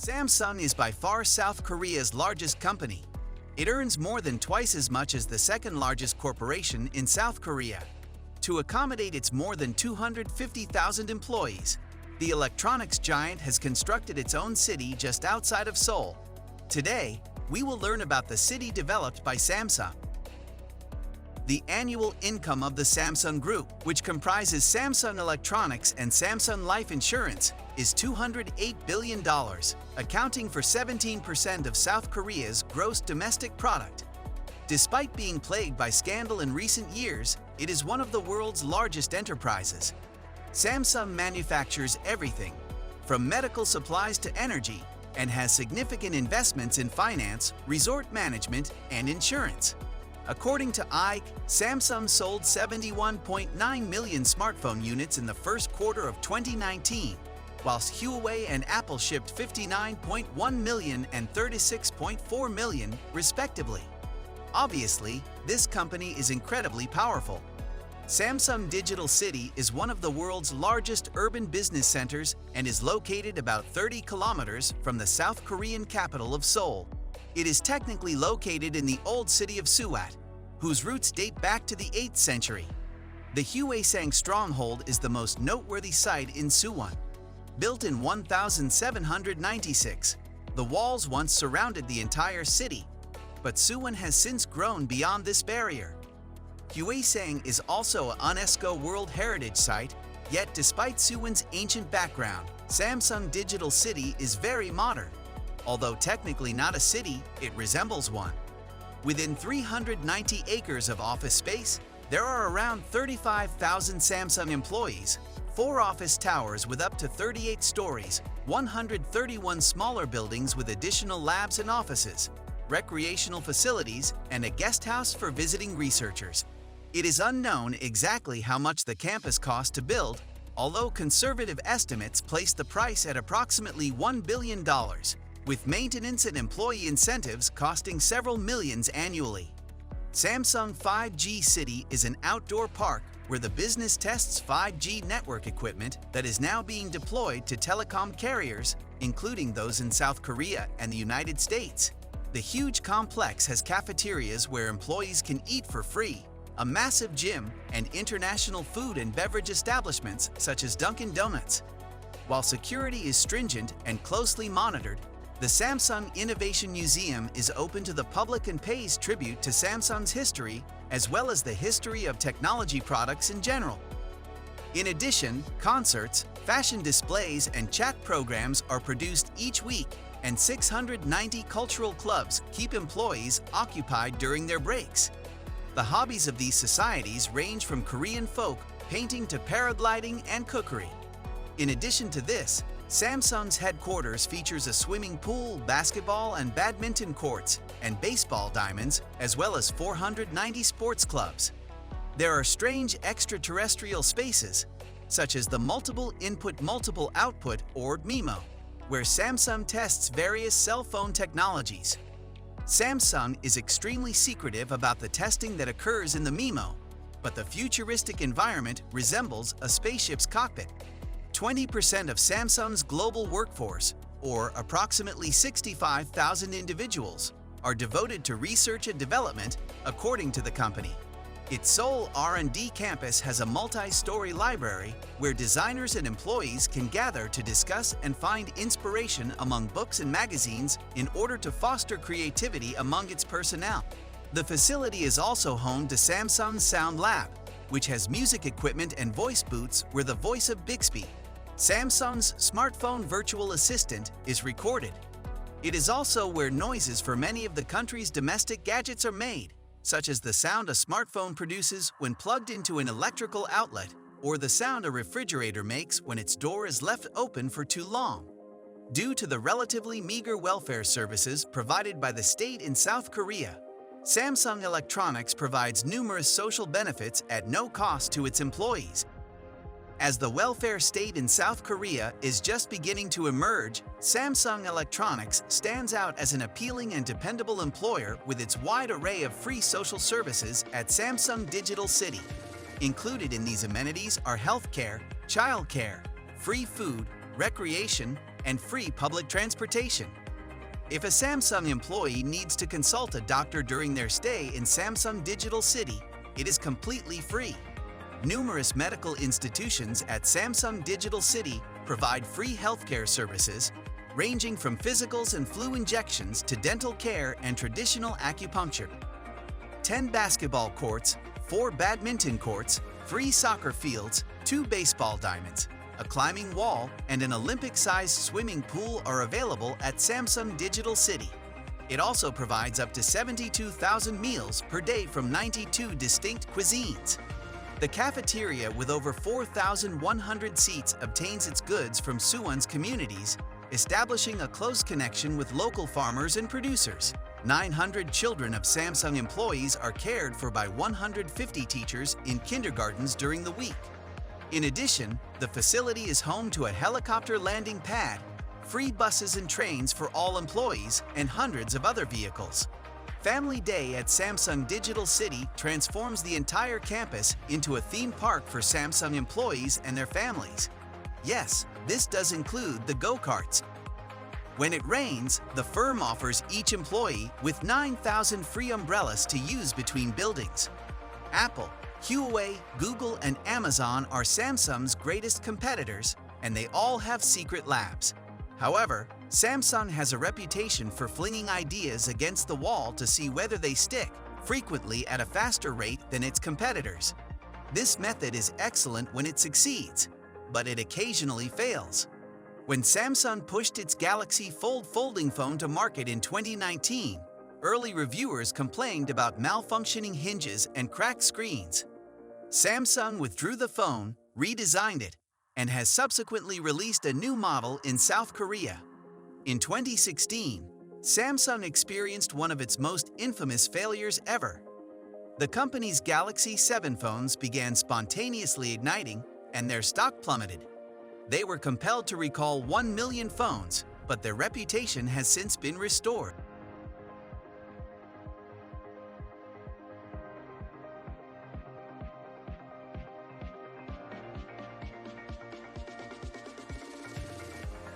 Samsung is by far South Korea's largest company. It earns more than twice as much as the second largest corporation in South Korea. To accommodate its more than 250,000 employees, the electronics giant has constructed its own city just outside of Seoul. Today, we will learn about the city developed by Samsung. The annual income of the Samsung Group, which comprises Samsung Electronics and Samsung Life Insurance, is $208 billion, accounting for 17% of South Korea's gross domestic product. Despite being plagued by scandal in recent years, it is one of the world's largest enterprises. Samsung manufactures everything, from medical supplies to energy, and has significant investments in finance, resort management, and insurance. According to IKE, Samsung sold 71.9 million smartphone units in the first quarter of 2019, whilst Huawei and Apple shipped 59.1 million and 36.4 million, respectively. Obviously, this company is incredibly powerful. Samsung Digital City is one of the world's largest urban business centers and is located about 30 kilometers from the South Korean capital of Seoul. It is technically located in the old city of Suwat, whose roots date back to the 8th century. The Hwaesang stronghold is the most noteworthy site in Suwon. Built in 1796, the walls once surrounded the entire city, but Suwon has since grown beyond this barrier. Hwaesang is also a UNESCO World Heritage Site, yet despite Suwon's ancient background, Samsung Digital City is very modern. Although technically not a city, it resembles one. Within 390 acres of office space, there are around 35,000 Samsung employees, 4 office towers with up to 38 stories, 131 smaller buildings with additional labs and offices, recreational facilities, and a guest house for visiting researchers. It is unknown exactly how much the campus cost to build, although conservative estimates place the price at approximately $1 billion. With maintenance and employee incentives costing several millions annually. Samsung 5G City is an outdoor park where the business tests 5G network equipment that is now being deployed to telecom carriers, including those in South Korea and the United States. The huge complex has cafeterias where employees can eat for free, a massive gym, and international food and beverage establishments such as Dunkin' Donuts. While security is stringent and closely monitored, the Samsung Innovation Museum is open to the public and pays tribute to Samsung's history as well as the history of technology products in general. In addition, concerts, fashion displays, and chat programs are produced each week, and 690 cultural clubs keep employees occupied during their breaks. The hobbies of these societies range from Korean folk painting to paragliding and cookery. In addition to this, Samsung's headquarters features a swimming pool, basketball and badminton courts, and baseball diamonds, as well as 490 sports clubs. There are strange extraterrestrial spaces, such as the Multiple Input Multiple Output or MIMO, where Samsung tests various cell phone technologies. Samsung is extremely secretive about the testing that occurs in the MIMO, but the futuristic environment resembles a spaceship's cockpit. 20% of Samsung's global workforce, or approximately 65,000 individuals, are devoted to research and development, according to the company. Its Seoul R&D campus has a multi-story library where designers and employees can gather to discuss and find inspiration among books and magazines in order to foster creativity among its personnel. The facility is also home to Samsung's Sound Lab, which has music equipment and voice booths where the voice of Bixby, Samsung's smartphone virtual assistant, is recorded. It is also where noises for many of the country's domestic gadgets are made, such as the sound a smartphone produces when plugged into an electrical outlet, or the sound a refrigerator makes when its door is left open for too long. Due to the relatively meager welfare services provided by the state in South Korea, Samsung Electronics provides numerous social benefits at no cost to its employees. As the welfare state in South Korea is just beginning to emerge, Samsung Electronics stands out as an appealing and dependable employer with its wide array of free social services at Samsung Digital City. Included in these amenities are healthcare, childcare, free food, recreation, and free public transportation. If a Samsung employee needs to consult a doctor during their stay in Samsung Digital City, it is completely free. Numerous medical institutions at Samsung Digital City provide free healthcare services, ranging from physicals and flu injections to dental care and traditional acupuncture. 10 basketball courts, 4 badminton courts, 3 soccer fields, 2 baseball diamonds, a climbing wall, and an Olympic-sized swimming pool are available at Samsung Digital City. It also provides up to 72,000 meals per day from 92 distinct cuisines. The cafeteria with over 4,100 seats obtains its goods from Suwon's communities, establishing a close connection with local farmers and producers. 900 children of Samsung employees are cared for by 150 teachers in kindergartens during the week. In addition, the facility is home to a helicopter landing pad, free buses and trains for all employees, and hundreds of other vehicles. Family Day at Samsung Digital City transforms the entire campus into a theme park for Samsung employees and their families. Yes, this does include the go-karts. When it rains, the firm offers each employee with 9,000 free umbrellas to use between buildings. Apple, Huawei, Google, and Amazon are Samsung's greatest competitors, and they all have secret labs. However, Samsung has a reputation for flinging ideas against the wall to see whether they stick, frequently at a faster rate than its competitors. This method is excellent when it succeeds, but it occasionally fails. When Samsung pushed its Galaxy Fold folding phone to market in 2019, early reviewers complained about malfunctioning hinges and cracked screens. Samsung withdrew the phone, redesigned it, and has subsequently released a new model in South Korea. In 2016, Samsung experienced one of its most infamous failures ever. The company's Galaxy 7 phones began spontaneously igniting, and their stock plummeted. They were compelled to recall 1 million phones, but their reputation has since been restored.